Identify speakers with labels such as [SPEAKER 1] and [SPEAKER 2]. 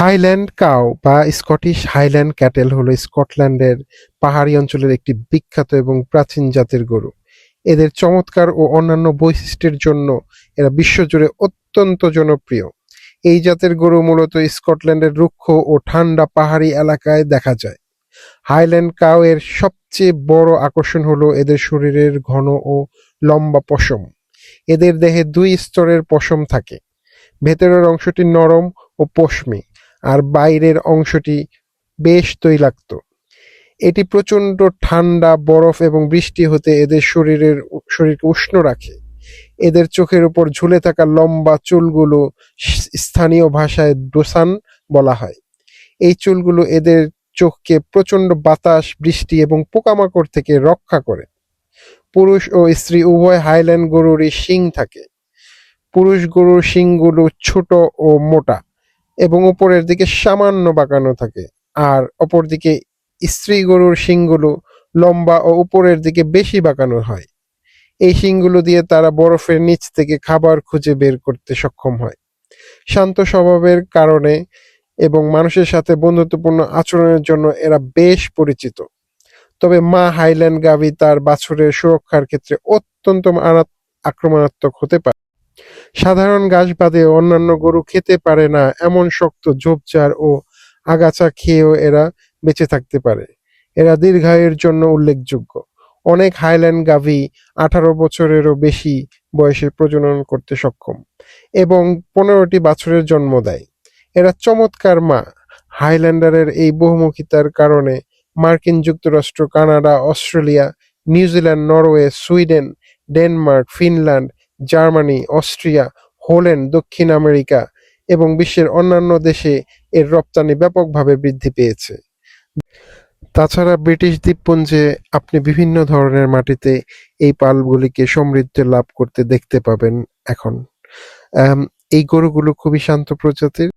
[SPEAKER 1] Highland cow বা Scottish highland cattle হলো স্কটল্যান্ডের পাহাড়ি অঞ্চলের একটি বিখ্যাত এবং প্রাচীন জাতের গরু। এদের চমৎকার ও অন্যান্য বৈশিষ্ট্যের জন্য এরা বিশ্বজুড়ে অত্যন্ত জনপ্রিয়। এই জাতের গরু মূলত স্কটল্যান্ডের রুক্ষ ও ঠান্ডা পাহাড়ি এলাকায় দেখা যায়। হাইল্যান্ড কাউ এর সবচেয়ে বড় আকর্ষণ হলো এদের শরীরের ঘন ও লম্বা পশম। এদের দেহে দুই স্তরের পশম থাকে, ভেতরের অংশটি নরম ও পশমী, আর বাইরের অংশটি বেশ তৈলাক্ত। এটি প্রচণ্ড ঠান্ডা, বরফ এবং বৃষ্টি হতে এদের শরীরকে উষ্ণ রাখে। এদের চোখের উপর ঝুলে থাকা লম্বা চুলগুলো স্থানীয় ভাষায় ডোসান বলা হয়। এই চুলগুলো এদের চোখকে প্রচণ্ড বাতাস, বৃষ্টি এবং পোকামাকড় থেকে রক্ষা করে। পুরুষ ও স্ত্রী উভয় হাইল্যান্ড গরুরই শিং থাকে। পুরুষ গরুর শিংগুলো ছোট ও মোটা এবং উপরের দিকে সামান্য বাঁকানো থাকে, আর অপরদিকে স্ত্রী গরুর শিংগুলো লম্বা ও উপরের দিকে বেশি বাঁকানো হয়। এই শিংগুলো দিয়ে তারা বরফের নিচ থেকে খাবার খুঁজে বের করতে সক্ষম হয়। শান্ত স্বভাবের কারণে এবং মানুষের সাথে বন্ধুত্বপূর্ণ আচরণের জন্য এরা বেশ পরিচিত। তবে মা হাইল্যান্ড গাভী তার বাছুরের সুরক্ষার ক্ষেত্রে অত্যন্ত আক্রমণাত্মক হতে পারে। সাধারণ ঘাস বাদে অন্যান্য গরু খেতে পারে না এমন শক্ত ঝোপঝাড় ও আগাছা খেয়েও এরা বেঁচে থাকতে পারে। এরা দীর্ঘায়ুর জন্য উল্লেখযোগ্য। অনেক হাইল্যান্ড গাভী 18 বছরেরও বেশি বয়সে প্রজনন করতে সক্ষম এবং 15টি বাছুরের জন্ম দেয়। এরা চমৎকার মা। হাইল্যান্ডারের এই বহুমুখিতার কারণে মার্কিন যুক্তরাষ্ট্র, Canada, Australia, New Zealand, Norway, Sweden, Denmark, Finland, Germany, Austria, Holland, দক্ষিণ আমেরিকা এবং বিশ্বের অন্যান্য দেশে এর রপ্তানি ব্যাপকভাবে বৃদ্ধি পেয়েছে। তাছাড়া ব্রিটিশ দ্বীপপুঞ্জে আপনি বিভিন্ন ধরনের মাটিতে এই পালগুলিকে সমৃদ্ধি লাভ করতে দেখতে পাবেন এখন। এই গরুগুলো খুবই শান্ত প্রজাতির।